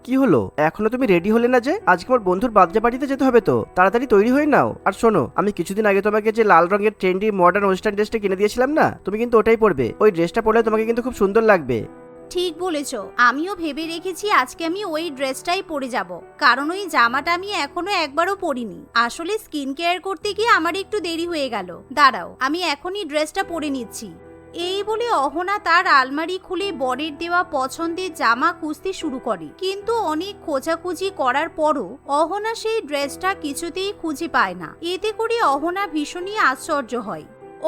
কি হলো, এখনো তুমি রেডি হলে না যে? আজকে আমার বন্ধুর বার্থডে পার্টিতে যেতে হবে তো, তাড়াতাড়ি তৈরি হয়ে নাও। আর শোনো, আমি কিছুদিন আগে তোমাকে যে লাল রঙের ট্রেন্ডি মডার্ন ওয়েস্টার্ন ড্রেসটা কিনে দিয়েছিলাম না, তুমি কিন্তু ওটাই পরবে। ওই ড্রেসটা পরলে তোমাকে কিন্তু খুব সুন্দর লাগবে। ঠিক বলেছ, আমিও ভেবে রেখেছি আজকে আমি ওই ড্রেসটাই পরে যাব, কারণ ওই জামাটা আমি এখনো একবারও পরিনি। আসলে স্কিন কেয়ার করতে গিয়ে আমার একটু দেরি হয়ে গেল। দাঁড়াও, আমি এখনই ড্রেসটা পরে নিচ্ছি। এই বলে অহনা তার আলমারি খুলে বরের দেওয়া পছন্দের জামা খুঁজতে শুরু করে, কিন্তু অনেক খোঁজাখুঁজি করার পরও অহনা সেই ড্রেসটা কিছুতেই খুঁজে পায় না। এতে করে অহনা ভীষণই আশ্চর্য হয়।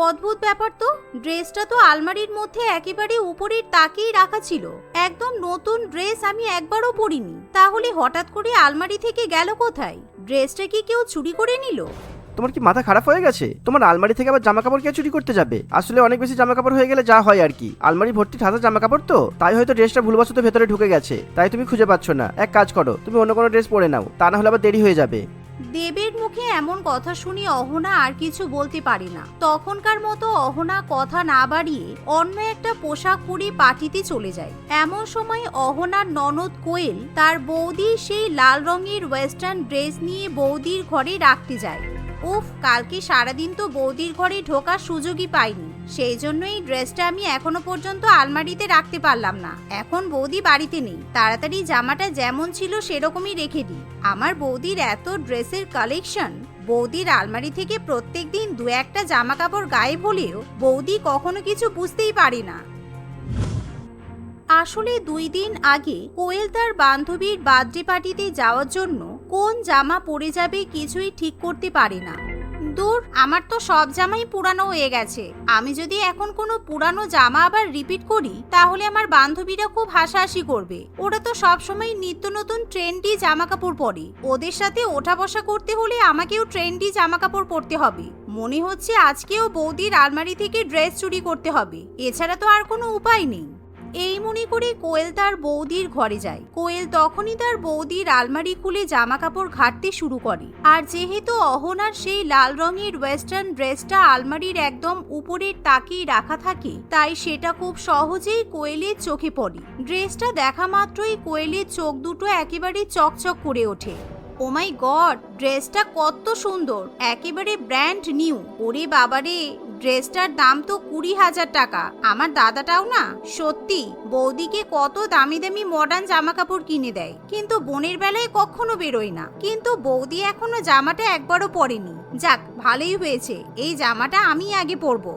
অদ্ভুত ব্যাপার তো, ড্রেসটা তো আলমারির মধ্যে একেবারে উপরের তাকেই রাখা ছিল। একদম নতুন ড্রেস, আমি একবারও পরিনি। তাহলে হঠাৎ করে আলমারি থেকে গেল কোথায়? ড্রেসটা কি কেউ চুরি করে নিল? তোমার কি মাথা খারাপ হয়ে গেছে? তোমার আলমারি থেকে আবার জামা কাপড় কে চুরি করতে যাবে? আসলে অনেক বেশি জামা কাপড় হয়ে গেলে যা হয় আর কি, আলমারি ভর্তি ঠাসা জামা কাপড় তো, তাই হয়তো ড্রেসটা ভুলবশত ভেতরে ঢুকে গেছে, তাই তুমি খুঁজে পাচ্ছ না। এক কাজ করো, তুমি অন্য কোনো ড্রেস পরে নাও, তা না হলে আবার দেরি হয়ে যাবে। দেবের মুখে এমন কথা শুনে অহনা আর কিছু বলতে পারে না। তখনকার মতো অহনা কথা না বাড়িয়ে অন্য একটা পোশাক পরে পার্টিতে চলে যায়। এমন সময় অহনার ননদ কোয়েল তার বৌদির সেই লাল রঙের ওয়েস্টার্ন ড্রেস নিয়ে বৌদির ঘরে রাখতে যায়। উফ, কালকে সারাদিন তো বৌদির ঘরে ঢোকার সুযোগই পাইনি, সেই জন্য এই ড্রেসটা আমি এখনো পর্যন্ত আলমারিতে রাখতে পারলাম না। এখন বৌদি বাড়িতে নেই, তাড়াতাড়ি জামাটা যেমন ছিল সেরকমই রেখে দিই। আমার বৌদির এত ড্রেসের কালেকশন, বৌদির আলমারি থেকে প্রত্যেকদিন দু একটা জামা কাপড় গায়েব হলেও বৌদি কখনো কিছু বুঝতেই পারে না। আসলে 2 দিন আগে কোয়েল তার বান্ধবীর বার্থডে পার্টিতে যাওয়ার জন্য কোন জামা পরে যাবে কিছুই ঠিক করতে পারে না। দূর, আমার তো সব জামাই পুরানো হয়ে গেছে। আমি যদি এখন কোনো পুরানো জামা আবার রিপিট করি তাহলে আমার বান্ধবীরা খুব হাসাহাসি করবে। ওরা তো সব সময় নিত্য নতুন ট্রেন্ডি জামা কাপড় পরে, ওদের সাথে ওঠা বসা করতে হলে আমাকেও ট্রেন্ডি জামা কাপড় পরতে হবে। মনে হচ্ছে আজকেও বৌদির আলমারি থেকে ড্রেস চুরি করতে হবে, এছাড়া তো আর কোনো উপায় নেই। এই মনে করে কোয়েল তার বৌদির ঘরে যায়। কোয়েল তখনই তার বৌদির আলমারি খুলে জামা কাপড় ঘাঁটতে শুরু করে। আর যেহেতু অহনার সেই লাল রঙের ওয়েস্টার্ন ড্রেসটা আলমারির একদম উপরের তাকেই রাখা থাকে, তাই সেটা খুব সহজেই কোয়েলের চোখে পড়ে। ড্রেসটা দেখা মাত্রই কোয়েলের চোখ দুটো একেবারে চকচক করে ওঠে। ও মাই গড, ড্রেসটা কত সুন্দর, একেবারে ব্র্যান্ড নিউ। ওরে বাবারে, ড্রেসটার দাম তো 20,000 টাকা। আমার দাদাটাও না সত্যি বৌদিকে কত দামি দামি মডার্ন জামা কাপড় কিনে দেয়, কিন্তু বোনের বেলায় কখনো বেরোয় না। কিন্তু বৌদি এখনো জামাটা একবারও পরেনি। যাক, ভালোই হয়েছে, এই জামাটা আমি আগে পরবো।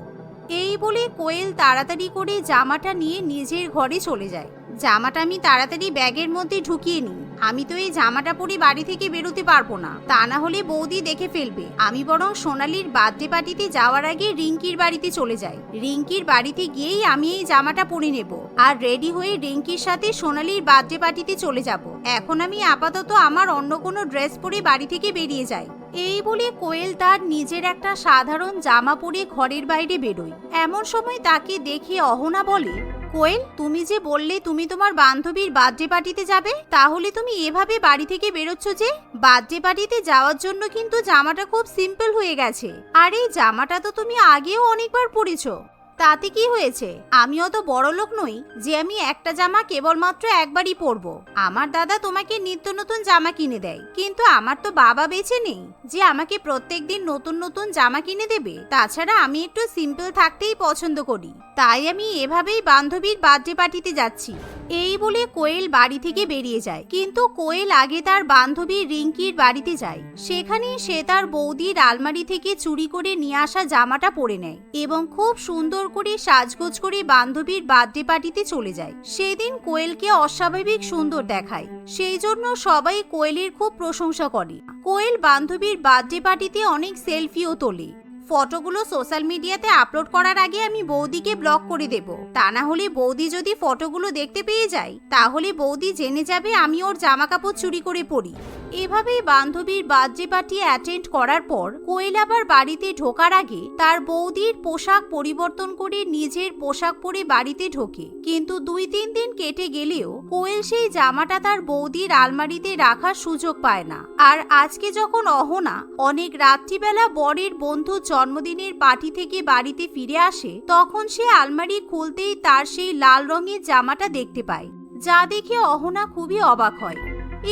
এই বলে কোয়েল তাড়াতাড়ি করে জামাটা নিয়ে নিজের ঘরে চলে যায়। জামাটা আমি তাড়াতাড়ি ব্যাগের মধ্যে ঢুকিয়ে নিই। আমি তো এই জামাটা পরে বাড়ি থেকে বেরোতে পারবো না, তা না হলে বৌদি দেখে ফেলবে। আমি বরং সোনালির বার্থডে পার্টিতে যাওয়ার আগে রিঙ্কির বাড়িতে চলে যাই। রিঙ্কির বাড়িতে গিয়েই আমি এই জামাটা পরে নেব, আর রেডি হয়ে রিঙ্কির সাথে সোনালির বার্থডে পার্টিতে চলে যাব। এখন আমি আপাতত আমার অন্য কোনো ড্রেস পরে বাড়ি থেকে বেরিয়ে যাই। এই বলে কোয়েল তার নিজের একটা সাধারণ জামা পরে ঘরের বাইরে বেরোয়। এমন সময় তাকে দেখে অহনা বলে, কোয়েল, তুমি যে বললে তুমি তোমার বান্ধবীর বার্থডে পার্টিতে যাবে, তাহলে তুমি এভাবে বাড়ি থেকে বেরোচ্ছ যে? বার্থডে পার্টিতে যাওয়ার জন্য কিন্তু জামাটা খুব সিম্পল হয়ে গেছে, আর এই জামাটা তো তুমি আগেও অনেকবার পরেছো। তাতে কি হয়েছে? আমি অত বড় লোক নই যে আমি একটা জামা কেবলমাত্র একবারই পরবো। আমার দাদা তোমাকে নিত্য নতুন জামা কিনে দেয়, কিন্তু আমার তো বাবা বেঁচে নেই যে আমাকে প্রত্যেকদিন নতুন নতুন জামা কিনে দেবে। তাছাড়া আমি একটু সিম্পল থাকতেই পছন্দ করি, তাই আমি এভাবেই বান্ধবীর বার্থডে পার্টিতে যাচ্ছি। এই বলে কোয়েল বাড়ি থেকে বেরিয়ে যায়। কিন্তু কোয়েল আগে তার বান্ধবী রিঙ্কির বাড়িতে যায়। সেখানে সে তার বৌদির আলমারি থেকে চুরি করে নিয়ে আসা জামাটা পরে নেয় এবং খুব সুন্দর করে সাজগোজ করে বান্ধবীর বার্থডে পার্টিতে চলে যায়। সেদিন কোয়েলকে অস্বাভাবিক সুন্দর দেখায়, সেই জন্য সবাই কোয়েলের খুব প্রশংসা করে। কোয়েল বান্ধবীর বার্থডে পার্টিতে অনেক সেলফিও তোলে। ফটোগুলো সোশ্যাল মিডিয়াতে আপলোড করার আগে আমি বৌদিকে ব্লক করে দেব, তা না হলে বৌদি যদি ফটোগুলো দেখতে পেয়ে যায় তাহলে বৌদি জেনে যাবে আমি ওর জামা কাপড় চুরি করে পরি। এভাবেই বান্ধবীর বার্থডে পার্টি অ্যাটেন্ড করার পর কোয়েল আবার বাড়িতে ঢোকার আগে তার বৌদির পোশাক পরিবর্তন করে নিজের পোশাক পরে বাড়িতে ঢোকে। কিন্তু 2-3 দিন কেটে গেলেও কোয়েল সেই জামাটা তার বৌদির আলমারিতে রাখার সুযোগ পায় না। আর আজকে যখন অহনা অনেক রাত্রিবেলা বরের বন্ধু জন্মদিনের পার্টি থেকে বাড়িতে ফিরে আসে, তখন সে আলমারি খুলতেই তার সেই লাল রঙের জামাটা দেখতে পায়, যা দেখে অহনা খুবই অবাক হয়।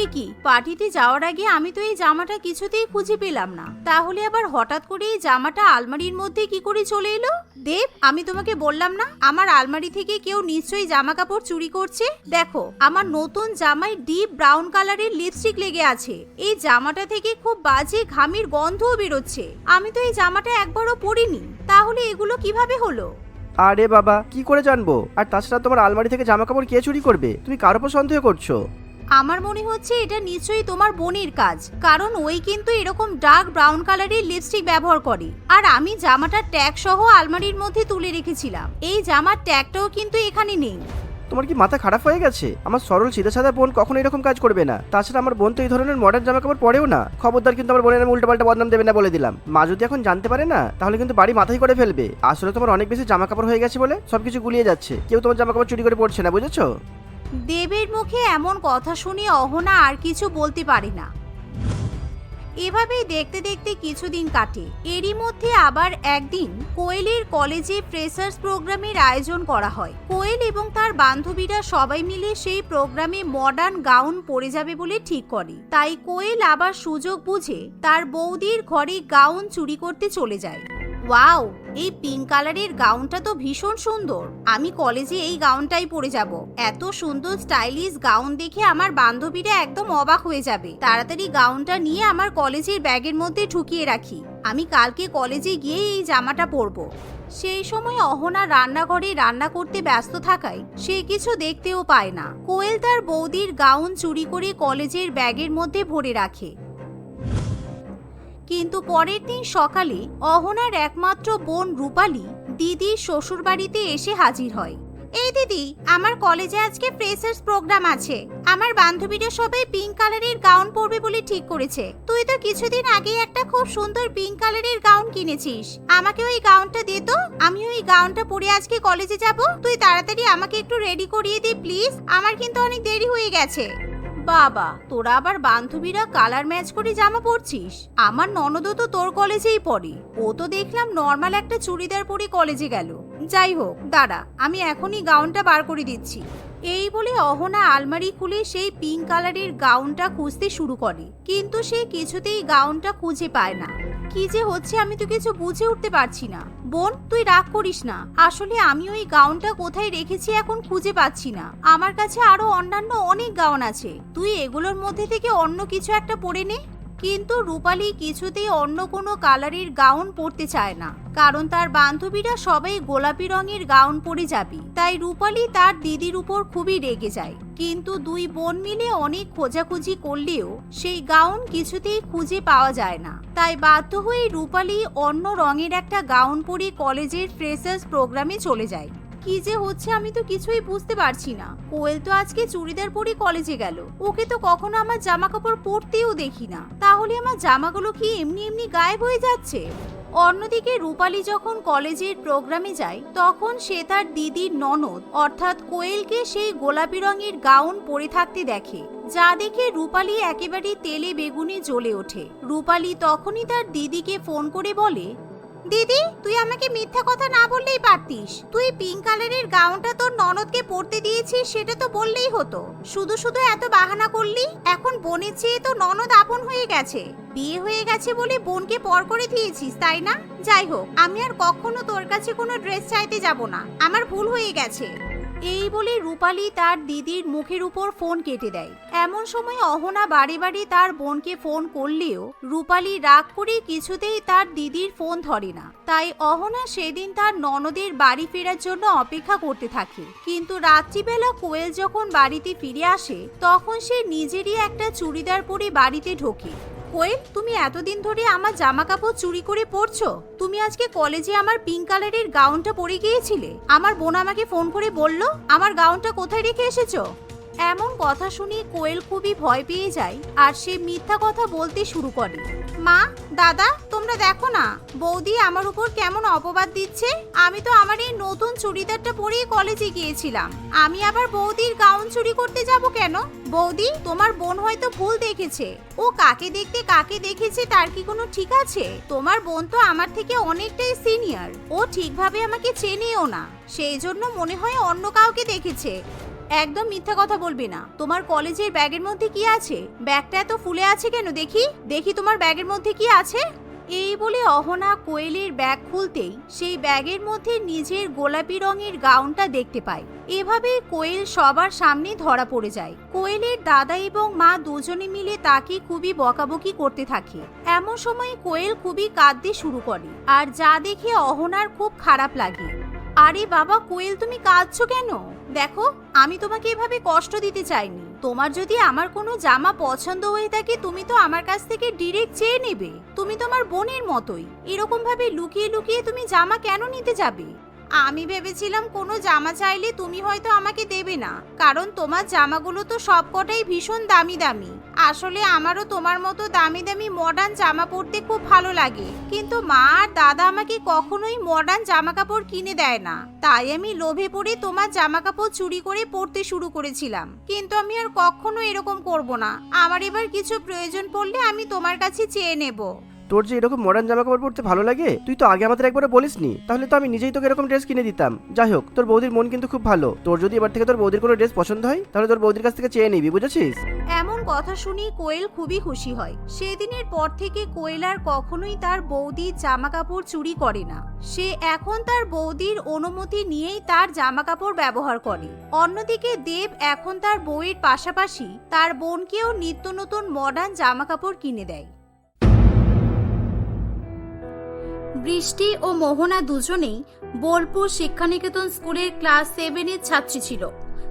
এ কি, পার্টিতে যাওয়ার আগে আমি তো এই জামাটা কিছুতেই খুঁজে পেলাম না, তাহলে আবার হঠাৎ করে এই জামাটা আলমারির মধ্যে কি করে চলে এলো? দেব, আমি তোমাকে বললাম না আমার আলমারি থেকে কেউ নিশ্চয়ই জামা কাপড় চুরি করছে। দেখো, আমার নতুন জামায় ডিপ ব্রাউন কালারের লিপস্টিক লেগে আছে। এই জামাটা থেকে খুব বাজে ঘামের গন্ধও বেরোচ্ছে। আমি তো এই জামাটা একবারও পরিনি, তাহলে এগুলো কিভাবে হলো? আরে বাবা, কি করে জানবো? আর তাছাড়া তোমার আলমারি থেকে জামা কাপড় কে চুরি করবে? তুমি কার উপর সন্দেহ করছো? আমার মনে হচ্ছে এটা নিশ্চয়ই তোমার বোনের কাজ, কারণ ওই কিন্তু এরকম ডার্ক ব্রাউন কালারের লিপস্টিক ব্যবহার করে। আর আমি জামাটার ট্যাগ সহ আলমারির মধ্যে তুলে রেখেছিলাম। এই জামার ট্যাগটাও কিন্তু এখানে নেই। তোমার কি মাথা খারাপ হয়ে গেছে? আমার সরল সিধা সাদা বোন কখনো এরকম কাজ করবে না। তাছাড়া আমার বোন তো এই ধরনের মডার্ন জামা কাপড় পরেও না। খবরদার কিন্তু আমার বোনের নামে উল্টোপাল্টা বদনাম দেবে না বলে দিলাম। মা যদি এখন জানতে পারে না, তাহলে কিন্তু বাড়ি মাথায় করে ফেলবে। আসলে তোমার অনেক বেশি জামা কাপড় হয়ে গেছে বলে সবকিছু গুলিয়ে যাচ্ছে। কেউ তোমার জামা কাপড় চুরি করে পড়ছে না, বুঝেছো? দেবের মুখে এমন কথা শুনে অহনা আর কিছু বলতে পারে না। এভাবেই দেখতে দেখতে কিছুদিন কাটে। এরই মধ্যে আবার একদিন কোয়েলের কলেজে ফ্রেশার্স প্রোগ্রামের আয়োজন করা হয়। কোয়েল এবং তার বান্ধবীরা সবাই মিলে সেই প্রোগ্রামে মডার্ন গাউন পরে যাবে বলে ঠিক করে। তাই কোয়েল আবার সুযোগ বুঝে তার বৌদির ঘরে গাউন চুরি করতে চলে যায়। ওয়াও, এই পিঙ্ক কালারের গাউনটা তো ভীষণ সুন্দর। আমি কলেজে এই গাউনটাই পরে যাব। এত সুন্দর স্টাইলিশ গাউন দেখে আমার বান্ধবীরা একদম অবাক হয়ে যাবে। তাড়াতাড়ি গাউনটা নিয়ে আমার কলেজের ব্যাগের মধ্যে ঢুকিয়ে রাখি। আমি কালকে কলেজে গিয়ে এই জামাটা পরবো। সেই সময় অহনা রান্নাঘরে রান্না করতে ব্যস্ত থাকায় সে কিছু দেখতেও পায় না। কোয়েল তার বৌদির গাউন চুরি করে কলেজের ব্যাগের মধ্যে ভরে রাখে। কিন্তু পরের দিন সকালে অহনার একমাত্র বোন রূপালী দিদির শ্বশুরবাড়িতে এসে হাজির হয়। এই দিদি, আমার কলেজে আজকে ফ্রেশার্স প্রোগ্রাম আছে। আমার বান্ধবীরা সবাই পিঙ্ক কালারের গাউন পরবে বলে ঠিক করেছে। তুই তো কিছুদিন আগে একটা খুব সুন্দর পিঙ্ক কালারের গাউন কিনেছিস। আমাকে ওই গাউনটা দে তো, আমি ওই গাউনটা পরে আজকে কলেজে যাব। তুই তাড়াতাড়ি আমাকে একটু রেডি করিয়ে দে প্লিজ, আমার কিন্তু অনেক দেরি হয়ে গেছে। বাবা, তোরা আবার বান্ধবীরা কালার ম্যাচ করে জামা পরছিস? আমার ননদও তো তোর কলেজেই পড়ে। ও তো দেখলাম নর্মাল একটা চুড়িদার পরে কলেজে গেল। যাই হোক, দাঁড়া, আমি এখনই গাউনটা বার করে দিচ্ছি। এই বলে অহনা আলমারি খুলে সেই পিঙ্ক কালারের গাউনটা খুঁজতে শুরু করে, কিন্তু সে কিছুতেই গাউনটা খুঁজে পায় না। কি যে হচ্ছে আমি তো কিছু বুঝে উঠতে পারছি না। বোন, তুই রাগ করিস না। আসলে আমি ওই গাউনটা কোথায় রেখেছি এখন খুঁজে পাচ্ছি না। আমার কাছে আরো অন্যান্য অনেক গাউন আছে। তুই এগুলোর মধ্যে থেকে অন্য কিছু একটা পরে নে। কিন্তু রূপালী কিছুতেই অন্য কোনো কালারের গাউন পরতে চায় না, কারণ তার বান্ধবীরা সবাই গোলাপি রঙের গাউন পরে যাবে। তাই রূপালী তার দিদির উপর খুবই রেগে যায়। কিন্তু দুই বোন মিলে অনেক খোঁজাখুঁজি করলেও সেই গাউন কিছুতেই খুঁজে পাওয়া যায় না। তাই বাধ্য হয়ে রূপালী অন্য রঙের একটা গাউন পরে কলেজের ফ্রেশার্স প্রোগ্রামে চলে যায়। কি যে হচ্ছে আমি তো কিছুই বুঝতে পারছি না। কোয়েল তো আজকে চুড়িদার পরে কলেজে গেল। ওকে তো কখনো আমার জামা কাপড় পরতেও দেখি না। তাহলে আমার জামাগুলো কি এমনি এমনি গায়েব হয়ে যাচ্ছে? অন্যদিকে রূপালী যখন কলেজের প্রোগ্রামে যায়, তখন সে তার দিদির ননদ অর্থাৎ কোয়েলকে সেই গোলাপি রঙের গাউন পরে থাকতে দেখে, যা দেখে রূপালী একেবারে তেলে বেগুনে জ্বলে ওঠে। রূপালী তখনই তার দিদিকে ফোন করে বলে, দিদি, তুই আমাকে মিথ্যা কথা না বললেই পারতিস। তুই পিঙ্ক কালারের গাউনটা তোর ননদকে পরতে দিয়েছিস সেটা তো বললেই হতো। শুধু শুধু এত বাহানা করলি। এখন বোনের চেয়ে তো ননদ আপন হয়ে গেছে। বিয়ে হয়ে গেছে বলে বোনকে পর করে দিয়েছিস, তাই না? যাই হোক, আমি আর কখনো তোর কাছে কোনো ড্রেস চাইতে যাব না। আমার ভুল হয়ে গেছে। এই বলে রূপালী তার দিদির মুখের উপর ফোন কেটে দেয়। এমন সময় অহনা বারে বারে তার বোনকে ফোন করলেও রূপালী রাগ করে কিছুতেই তার দিদির ফোন ধরে না। তাই অহনা সেদিন তার ননদের বাড়ি ফেরার জন্য অপেক্ষা করতে থাকে। কিন্তু রাত্রিবেলা কোয়েল যখন বাড়িতে ফিরে আসে, তখন সে নিজেরই একটা চুড়িদার পরে বাড়িতে ঢোকে। কোয়েল, তুমি এতদিন ধরে আমার জামা কাপড় চুরি করে পরছো? তুমি আজকে কলেজে আমার পিঙ্ক কালারের গাউনটা পরে গিয়েছিলে। আমার বোন আমাকে ফোন করে বলল আমার গাউনটা কোথায় রেখে এসেছো। এমন কথা শুনে কোয়েল খুবই ভয় পেয়ে যায় আর সে মিথ্যা কথা বলতে শুরু করে। মা, দাদা, তোমরা দেখো না বৌদি আমার উপর কেমন অপবাদ দিচ্ছে। আমি তো আমার এই নতুন চুড়িদারটা পরেই কলেজে গিয়েছিলাম। আমি আবার বৌদির গাউন চুরি করতে যাব কেন? বৌদি, তোমার বোন হয়তো ভুল দেখেছে। ও কাকে দেখতে কাকে দেখেছে তার কি কোনো ঠিক আছে? তোমার বোন তো আমার থেকে অনেকটাই সিনিয়র। ও ঠিকভাবে আমাকে চেনেও না, সেই জন্য মনে হয় অন্য কাউকে দেখেছে। একদম মিথ্যা কথা বলবে না। তোমার কলেজের ব্যাগের মধ্যে কি আছে? ব্যাগটা এত ফুলে আছে কেন? দেখি দেখি তোমার ব্যাগের মধ্যে কি আছে। এই বলে অহনা কোয়েলের ব্যাগ খুলতেই সেই ব্যাগের মধ্যে নিজের গোলাপি রঙের গাউনটা দেখতে পায়। এভাবে কোয়েল সবার সামনে ধরা পড়ে যায়। কোয়েলের দাদা এবং মা দুজনে মিলে তাকে খুবই বকাবকি করতে থাকে। এমন সময় কোয়েল খুবই কাঁদতে শুরু করে, আর যা দেখে অহনার খুব খারাপ লাগে। আরে বাবা কোয়েল, তুমি কাঁদছো কেন? দেখো, আমি তোমাকে এভাবে কষ্ট দিতে চাইনি। তোমার যদি আমার কোনো জামা পছন্দ হয়ে থাকে তুমি তো আমার কাছ থেকে ডিরেক্ট চেয়ে নেবে। তুমি তোমার বোনের মতোই, এরকম ভাবে লুকিয়ে লুকিয়ে তুমি জামা কেন নিতে যাবে? আমি ভেবেছিলাম কোনো জামা চাইলে তুমি হয়তো আমাকে দেবে না, কারণ তোমার জামাগুলো তো সবকটাই ভীষণ দামি দামি। আসলে আমারও তোমার মতো দামি দামি মডার্ন জামা পরতে খুব ভালো লাগে, কিন্তু মা আর দাদা আমাকে কখনোই মডার্ন জামা কাপড় কিনে দেয় না। তাই আমি লোভে পড়ে তোমার জামা কাপড় চুরি করে পরতে শুরু করেছিলাম, কিন্তু আমি আর কখনো এরকম করব না। আমার এবার কিছু প্রয়োজন পড়লে আমি তোমার কাছে চেয়ে নেব। তোর যে এরকম মডার্ন জামা কাপড় পরতে ভালো লাগে, তুই তো আগে আমাদের একবারও বলিসনি। তাহলে তো আমি নিজেই তোকে এরকম ড্রেস কিনে দিতাম। যাই হোক, তোর বৌদির মন কিন্তু খুব ভালো। তোর যদি এবার থেকে তোর বৌদির কোনো ড্রেস পছন্দ হয় তাহলে তোর বৌদির কাছ থেকে চেয়ে নিবি, বুঝেছিস? এমন কথা শুনি কোয়েল খুবই খুশি হয়। সেদিনের পর থেকে কোয়েল আর কখনোই তার বৌদির জামা কাপড় চুরি করে না। সে এখন তার বৌদির অনুমতি নিয়েই তার জামা কাপড় ব্যবহার করে। অন্যদিকে দেব এখন তার বউয়ের পাশাপাশি তার বোনকেও নিত্য নতুন মডার্ন জামা কাপড় কিনে দেয়। বৃষ্টি ও মোহনা দুজনেই বোলপুর শিক্ষানিকেতন স্কুলের ক্লাস 7-এর ছাত্রী ছিল।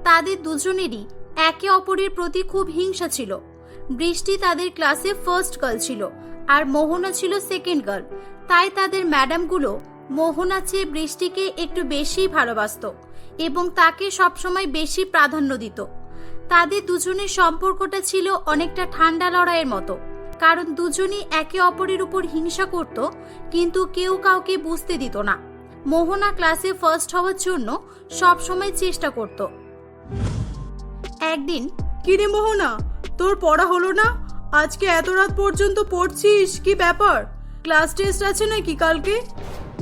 তাদের দুজনেরই একে অপরের প্রতি খুব হিংসা ছিল। বৃষ্টি তাদের ক্লাসে ফার্স্ট গার্ল ছিল, আর মোহনা ছিল সেকেন্ড গার্ল। তাই তাদের ম্যাডামগুলো মোহনা চেয়ে বৃষ্টিকে একটু বেশি ভালোবাসত এবং তাকে সবসময় বেশি প্রাধান্য দিত। তাদের দুজনের সম্পর্কটা ছিল অনেকটা ঠান্ডা লড়াইয়ের মতো, কারণ দুজনই একে অপরের উপর হিংসা করত, কিন্তু কেউ কাউকে বুঝতে দিত না। মোহনা ক্লাসে ফার্স্ট হওয়ার জন্য সব সময় চেষ্টা করত। একদিন, কিরে মোহনা, তোর পড়া হলো না? আজকে এত রাত পর্যন্ত পড়ছিস, কি ব্যাপার? ক্লাস টেস্ট আছে নাকি কালকে?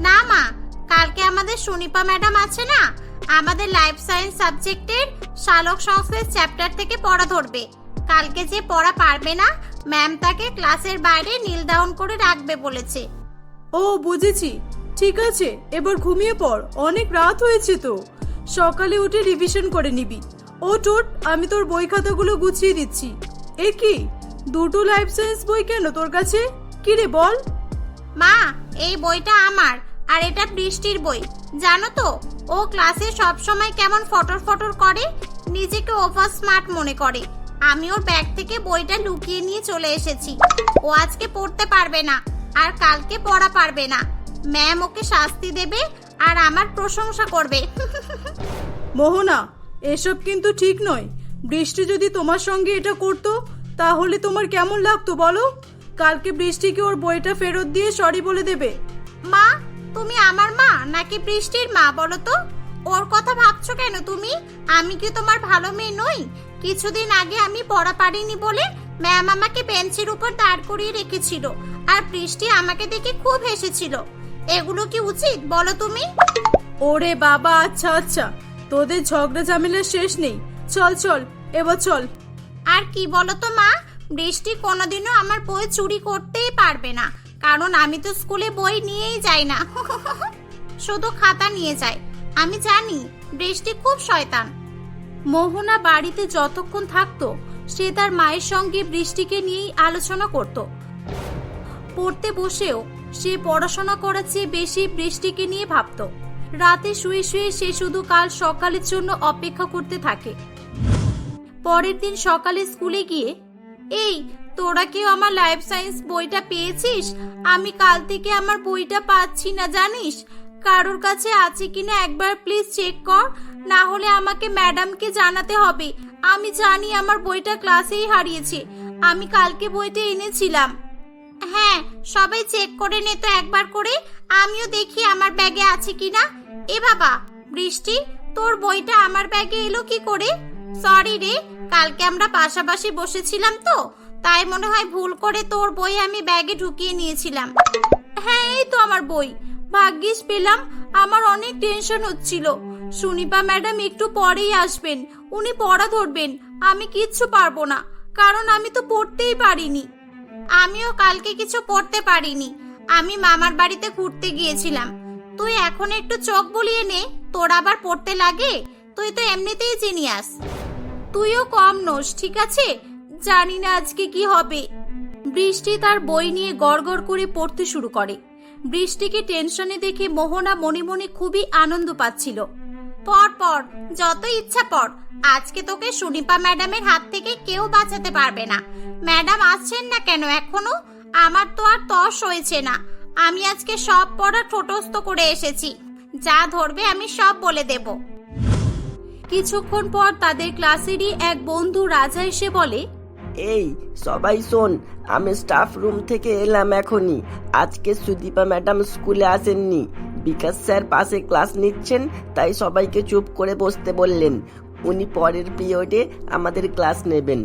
না মা, কালকে আমাদের সুনিপা ম্যাডাম আছে না, আমাদের লাইফ সায়েন্স সাবজেক্টের শালক সংশ্লেষ চ্যাপ্টার থেকে পড়া ধরবে। কালকে যে পড়া পারবে না, ম্যাম তাকে ক্লাসের বাইরে নীল ডাউন করে রাখবে বলেছে। ও বুঝেছি, ঠিক আছে, এবার ঘুমিয়ে পড়, অনেক রাত হয়েছে তো। সকালে উঠে রিভিশন করে নিবি। ও টোট, আমি তোর বই খাতাগুলো গুছিয়ে দিচ্ছি। এ কি, দুটো লাইফ সায়েন্স বই কেন তোর কাছে? কি রে বল। মা, এই বইটা আমার আর এটা বৃষ্টির বই। জানো তো, ও ক্লাসে সব সময় কেমন ফটর ফটর করে, নিজেকে ওভার স্মার্ট মনে করে। আমি ওর ব্যাগ থেকে বইটা লুকিয়ে নিয়ে চলে এসেছি। ও আজকে পড়তে পারবে না আর কালকে পড়া পারবে না। ম্যাম ওকে শাস্তি দেবে আর আমার প্রশংসা করবে। মোহনা, এসব কিন্তু ঠিক নয়। বৃষ্টি যদি তোমার সঙ্গে এটা করতো তাহলে তোমার কেমন লাগতো বলো? কালকে বৃষ্টিকে ওর বইটা ফেরত দিয়ে সরি বলে দেবে। মা, তুমি আমার মা নাকি বৃষ্টির মা বলো তো? ওর কথা ভাবছো কেন তুমি? আমি কি তোমার ভালো মেয়ে নই? কিছুদিন আগে আমি পড়া পারিনি বলে ম্যাম আমাকে বেঞ্চের উপর দাঁড় করিয়ে রেখেছিল, আর বৃষ্টি আমাকে দেখে খুব হেসেছিল। এগুলো কি উচিত বলো তুমি? ওরে বাবা, আচ্ছা আচ্ছা, তোদের ঝগড়া ঝামেলার শেষ নেই। চল চল, এবার চল। আর কি বলো তো মা, বৃষ্টি কোনোদিনও আমার বই চুরি করতেই পারবে না, কারণ আমি তো স্কুলে বই নিয়েই যাই না। শুধু খাতা নিয়ে যায়। আমি জানি বৃষ্টি খুব শয়তান। মোহনা বাড়িতে যতক্ষণ থাকতো সে তার মায়ের সঙ্গে বৃষ্টিকে নিয়েই আলোচনা করত। পড়তে বসেও সে পড়াশোনা করার চেয়ে বেশি বৃষ্টিকে নিয়ে ভাবত। রাতে শুয়ে শুয়ে সে শুধু কাল সকালের জন্য অপেক্ষা করতে থাকে। পরের দিন সকালে স্কুলে গিয়ে, এই তোরা কেউ আমার লাইফ সায়েন্স বইটা পেয়েছিস? আমি কাল থেকে আমার বইটা পাচ্ছি না জানিস। কারোর কাছে আছে কিনা একবার প্লিজ চেক কর, না হলে আমাকে ম্যাডামকে জানাতে হবে। আমি জানি আমার বইটা ক্লাসেই হারিয়েছে। আমি কালকে বইটা এনেছিলাম। হ্যাঁ, সবাই চেক করে নে তো একবার করে, আমিও দেখি আমার ব্যাগে আছে কিনা। এ বাবা, বৃষ্টি, তোর বইটা আমার ব্যাগে এলো কি করে? সরি রে, কালকে আমরা পাশাপাশি বসেছিলাম তো, তাই মনে হয় ভুল করে তোর বই আমি ব্যাগে ঢুকিয়ে নিয়েছিলাম। হ্যাঁ, এই তো আমার বই। ভাগ্যিস পেলাম। আমার অনেক টেনশন হচ্ছিল। সুনিপা ম্যাডাম একটু পরেই আসবেন, উনি পড়া ধরবেন, আমি কিচ্ছু পারবো না, কারণ আমি তো পড়তেই পারিনি। আমিও কালকে কিছু পড়তে পারিনি, আমি মামার বাড়িতে ঘুরতে গিয়েছিলাম। তুই এখন একটু চোখ বুলিয়ে নে, তোর আবার পড়তে লাগে? তুই তো এমনিতেই জিনিয়াস। তুইও কম নোস, ঠিক আছে? জানি না আজকে কি হবে। বৃষ্টি তার বই নিয়ে গড়গড় করে পড়তে শুরু করে। বৃষ্টিকে টেনশনে দেখে মোহনা মনে মনে খুবই আনন্দ পাচ্ছিল। পড় পড়, যত ইচ্ছা পড়। আজকে তোকে সুনিপা ম্যাডামের হাত থেকে কেউ বাঁচাতে পারবে না। ম্যাডাম আসছেন না কেন এখনো? আমার তো আর তস হয়েছে না। আমি আজকে সব পড়া ঠোঁটস্থ করে এসেছি, যা ধরবে আমি সব বলে দেব। কিছুক্ষণ পর তাদের ক্লাসেরই এক বন্ধু রাজা এসে বলে, এই সবাই শোন, আমি স্টাফ রুম থেকে এলাম এখনই। আজকে সুদীপা ম্যাডাম স্কুলে আসেননি। বিকাশ স্যার পাশে ক্লাস নিচ্ছেন, তাই সবাইকে চুপ করে বসতে বললেন। উনি পরের পিরিয়ডে আমাদের ক্লাস নেবেন।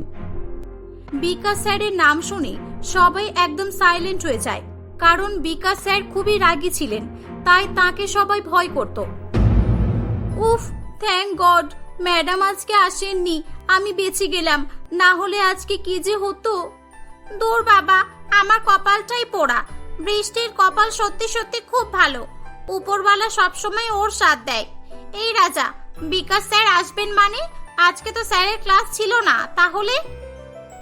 বিকাশ স্যারের নাম শুনে সবাই একদম সাইলেন্ট হয়ে যায়, কারণ বিকাশ স্যার খুবই রাগী ছিলেন, তাই তাকে সবাই ভয় করত। উফ, থ্যাংক গড, ম্যাডাম আজকে আসেননি, আমি বেঁচে গেলাম, না হলে আজকে কি যে হতো। দূর বাবা, আমার কপালটাই পোড়া। বৃষ্টির কপাল সত্যি সত্যি খুব ভালো, উপরওয়ালা সবসময় ওর সাথ দেয়। এই রাজা, বিকাশ স্যার আসবেন মানে? আজকে তো স্যারের ক্লাস ছিল না, তাহলে?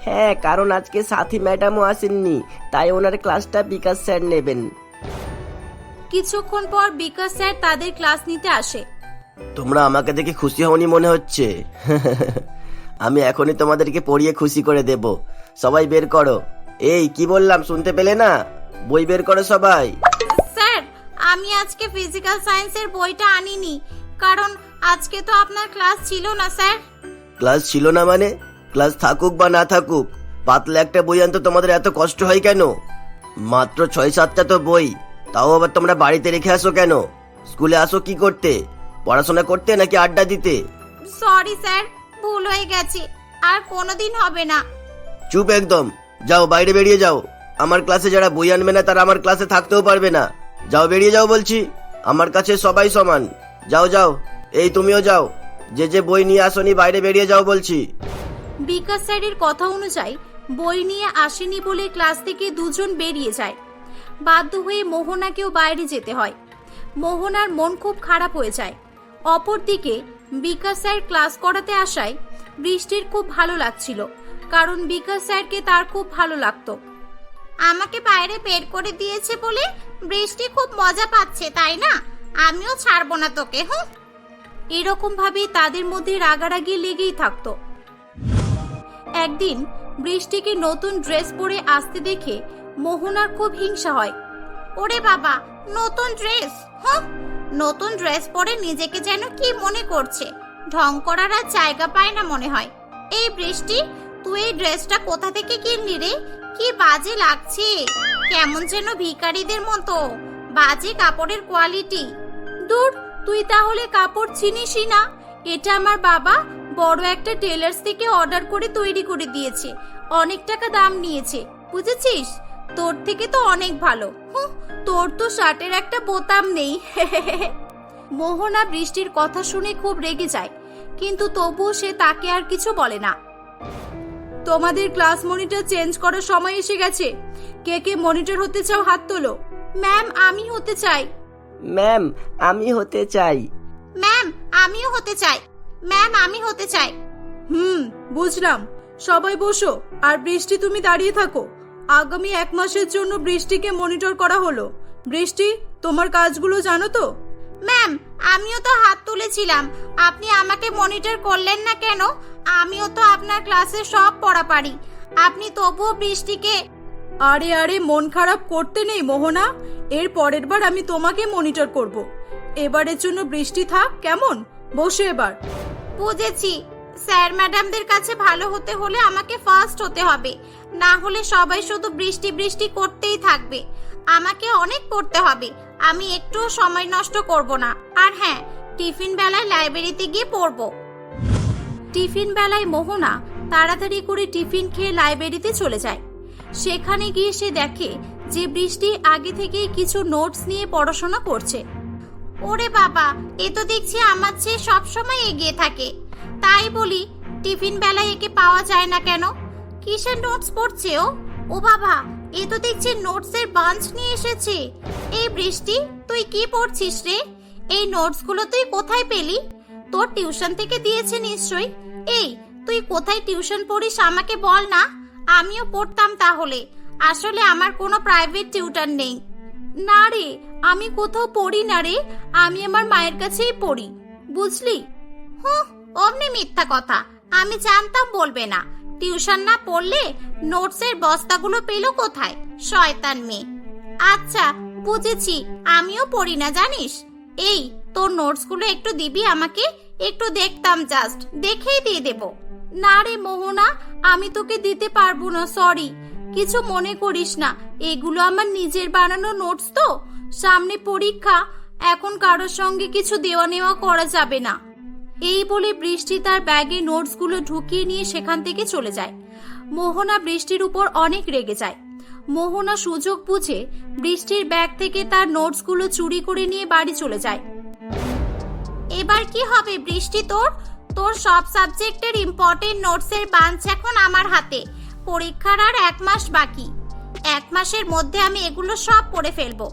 হ্যাঁ, কারণ আজকে সাথী ম্যাডামও আসেননি, তাই ওনার ক্লাসটা বিকাশ স্যার নেবেন। কিছুক্ষণ পর বিকাশ স্যার তাদের ক্লাস নিতে আসে। তোমরা আমাকে দেখে খুশি হওনি মনে হচ্ছে। আমি এখনই তোমাদেরকে পড়িয়ে খুশি করে দেব। সবাই বের করো। এই কি বললাম, শুনতে পেলে না? বই বের করো সবাই। স্যার, আমি আজকে ফিজিক্যাল সায়েন্সের বইটা আনিনি, কারণ আজকে তো আপনার ক্লাস ছিল না স্যার। ক্লাস ছিল না মানে? ক্লাস থাকুক বা না থাকুক, পাতলা একটা বই আনতে তোমাদের এত কষ্ট হয় কেন? মাত্র ৬-৭টা তো বই, তাও আবার তোমরা বাড়িতে রেখে আসো কেন? স্কুলে আসো কি করতে? পড়াশোনা করতে নাকি আড্ডা দিতে? সরি স্যার, ভুল হয়ে গেছে, আর কোনোদিন হবে না। চুপ একদম, যাও বাইরে বেরিয়ে যাও। আমার ক্লাসে যারা বই আনবে না তারা আমার ক্লাসে থাকতেও পারবে না। যাও, বেরিয়ে যাও বলছি। আমার কাছে সবাই সমান। যাও যাও, এই তুমিও যাও। যে যে বই নিয়ে আসনি বাইরে বেরিয়ে যাও বলছি। বিকাশ স্যারের কথা অনুযায়ী বই নিয়ে আসেনি বলে ক্লাস থেকে দুজন বেরিয়ে যায়। বাধ্য হয়ে মোহনাকেও বাইরে যেতে হয়। মোহনার মন খুব খারাপ হয়ে যায়। অপরদিকে বিকাশ স্যার ক্লাস করাতে আসায় বৃষ্টির খুব ভালো লাগছিল, কারণ বিকাশ স্যারকে তার খুব ভালো লাগতো। আমাকে বাইরে বের করে দিয়েছে বলে বৃষ্টি খুব মজা পাচ্ছে, তাই না? আমিও ছাড়বো না তোকে। এরকম ভাবে তাদের মধ্যে রাগারাগি লেগেই থাকতো। একদিন বৃষ্টিকে নতুন ড্রেস পরে আসতে দেখে মোহনার খুব হিংসা হয়। ওরে বাবা, নতুন ড্রেস! নতুন ড্রেস পরে নিজেকে যেন কি মনে করছে, ঢং করার আর জায়গা পায় না মনে হয়। এই বৃষ্টি, তুই এই ড্রেসটা কোথা থেকে কিনলি রে? কি বাজে লাগছে, কেমন যেন ভিখারিদের মতো, বাজে কাপড়ের কোয়ালিটি। দূর, তুই তাহলে কাপড় চিনিসই না। এটা আমার বাবা বড় একটা টেলার্স থেকে অর্ডার করে তৈরি করে দিয়েছে, অনেক টাকা দাম নিয়েছে, বুঝেছিস? তোর থেকে তো অনেক ভালো। তোর তো শার্টের একটা বোতাম নেই। মোহনা বৃষ্টির কথা শুনে খুব রেগে যায়, কিন্তু তবুও সে তাকে আর কিছু বলে না। তোমাদের ক্লাস মনিটর চেঞ্জ করার সময় এসে গেছে। কে কে মনিটর হতে চাও হাত তোলো। ম্যাম, আমি হতে চাই। ম্যাম, আমি হতে চাই। ম্যাম, আমিও হতে চাই। ম্যাম, আমি হতে চাই। বুঝলাম, সবাই বসো। আর বৃষ্টি, তুমি দাঁড়িয়ে থাকো। আগামী 1 মাসের জন্য বৃষ্টিকে মনিটর করা হলো। বৃষ্টি, তোমার কাজগুলো জানো তো? ম্যাম, আমিও তো হাত তুলেছিলাম, আপনি আমাকে মনিটর করলেন না কেন? আমিও তো আপনার ক্লাসে সব পড়া পারি, আপনি তবুও বৃষ্টিকে। আরে আরে, মন খারাপ করতে নেই মোহনা। এর পরের বার আমি তোমাকে মনিটর করব। এবারের জন্য বৃষ্টি থাক, কেমন? বসে এবার। বুঝেছি, স্যার ম্যাডামদের কাছে ভালো হতে হলে আমাকে ফার্স্ট হতে হবে, না হলে সবাই শুধু বৃষ্টি বৃষ্টি করতেই থাকবে। আমাকে অনেক পড়তে হবে, আমি একটুও সময় নষ্ট করব না। আর হ্যাঁ, টিফিন বেলায় লাইব্রেরিতে গিয়ে পড়ব। টিফিন বেলায় মোহনা তাড়াতাড়ি করে টিফিন খেয়ে লাইব্রেরিতে চলে যায়। সেখানে গিয়ে সে দেখে যে বৃষ্টি আগে থেকেই কিছু নোটস নিয়ে পড়াশোনা করছে। ওরে বাবা, এ তো দেখছি আমার চেয়ে সবসময় এগিয়ে থাকে। তাই বলি টিফিন বেলায় একে পাওয়া যায় না কেন? কিসের নোটস পড়ছে ও? ও বাবা, এ তো দেখছি নোটসের বাঞ্চ নিয়ে এসেছে। এই বৃষ্টি, তুই কি পড়ছিস রে? এই নোটসগুলো তুই কোথায় পেলি? তোর টিউশন থেকে দিয়েছে নিশ্চয়ই। এই, তুই কোথায় টিউশন পড়িস আমাকে বল না, আমিও পড়তাম তাহলে। আসলে আমার কোনো প্রাইভেট টিউটর নেই। না রে, আমি কোথাও পড়ি না রে, আমি আমার মায়ের কাছেই পড়ি, বুঝলি? হুঁ, অমনি মিথ্যা কথা, আমি জানতাম বলবে না। টিউশন না পড়লে নোটসের বস্তাগুলো পেলো কোথায়? শয়তান মেয়ে। আচ্ছা বুঝেছি, আমিও পড়ি না জানিস। এই, তোর নোটসগুলো একটু দিবি আমাকে? একটু দেখতাম, জাস্ট দেখেই দিয়ে দেব। না রে মোহনা, আমি তোকে দিতে পারবো না, সরি। কিছু মনে করিস না, এগুলো আমার নিজের বানানো নোটস তো, সামনে পরীক্ষা, এখন কারোর সঙ্গে কিছু দেওয়া নেওয়া করা যাবে না। এই বলে বৃষ্টি তার ব্যাগে নোটসগুলো ঢুকিয়ে নিয়ে সেখান থেকে চলে যায়। মোহনা বৃষ্টির উপর অনেক রেগে যায়। মোহনা সুযোগ বুঝে বৃষ্টির ব্যাগ থেকে তার নোটসগুলো চুরি করে নিয়ে বাড়ি চলে যায়। এবার কি হবে বৃষ্টি তোর? তোর সব সাবজেক্টের ইম্পর্টেন্ট নোটসের বাঞ্চ এখন আমার হাতে। পরীক্ষার আর 1 মাস বাকি। 1 মাসের মধ্যে আমি এগুলো সব পড়ে ফেলবো।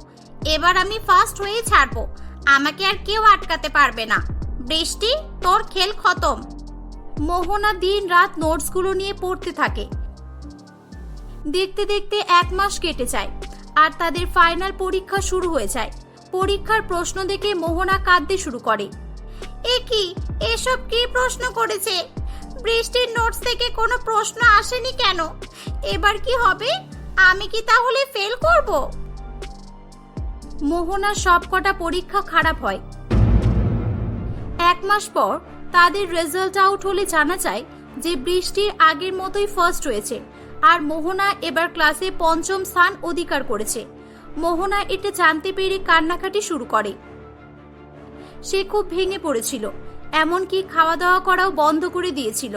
এবার আমি ফার্স্ট হয়েই ছাড়বো, আমাকে আর কেউ আটকাতে পারবে না। বৃষ্টি, তোর খেল খতম। মোহনা দিন রাত নোটসগুলো নিয়ে পড়তে থাকে। দেখতে দেখতে 1 মাস কেটে যায় আর তাদের ফাইনাল পরীক্ষা শুরু হয়ে যায়। পরীক্ষার প্রশ্ন দেখে মোহনা কাঁদতে শুরু করে। এ কি, এসব কি প্রশ্ন করেছে? বৃষ্টির নোটস থেকে কোনো প্রশ্ন আসেনি কেন? এবার কি হবে? আমি কি তাহলে ফেল করব? মোহনার সবকটা পরীক্ষা খারাপ হয়। 1 মাস পর তাদের রেজাল্ট আউট হলে জানা যায় যে বৃষ্টি আগের মতোই ফার্স্ট হয়েছে আর মোহনা এবার ক্লাসে 5ম স্থান অধিকার করেছে। মোহনা এটা জানতে পেরে কান্নাকাটি শুরু করে। সে খুব ভেঙে পড়েছিল, এমনকি খাওয়া দাওয়া করাও বন্ধ করে দিয়েছিল।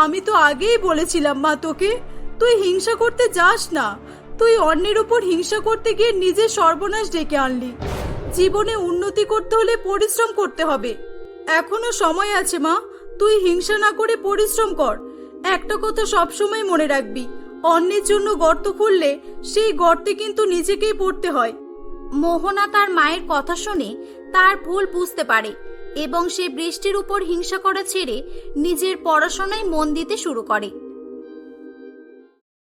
আমি তো আগেই বলেছিলাম মা তোকে, তুই হিংসা করতে যাস না। তুই অন্যের উপর হিংসা করতে গিয়ে নিজের সর্বনাশ ডেকে আনলি। জীবনে উন্নতি করতে হলে পরিশ্রম করতে হবে। এখনো সময় আছে মা, তুই হিংসা না করে পরিশ্রম কর। একটা কথা সবসময় মনে রাখবি, অন্যের জন্য গর্ত খুললে সেই গর্তে কিন্তু নিজেকেই পড়তে হয়। মোহনা তার মায়ের কথা শুনে তার ভুল বুঝতে পারে এবং সে বৃষ্টির উপর হিংসা করা ছেড়ে নিজের পড়াশোনায় মন দিতে শুরু করে।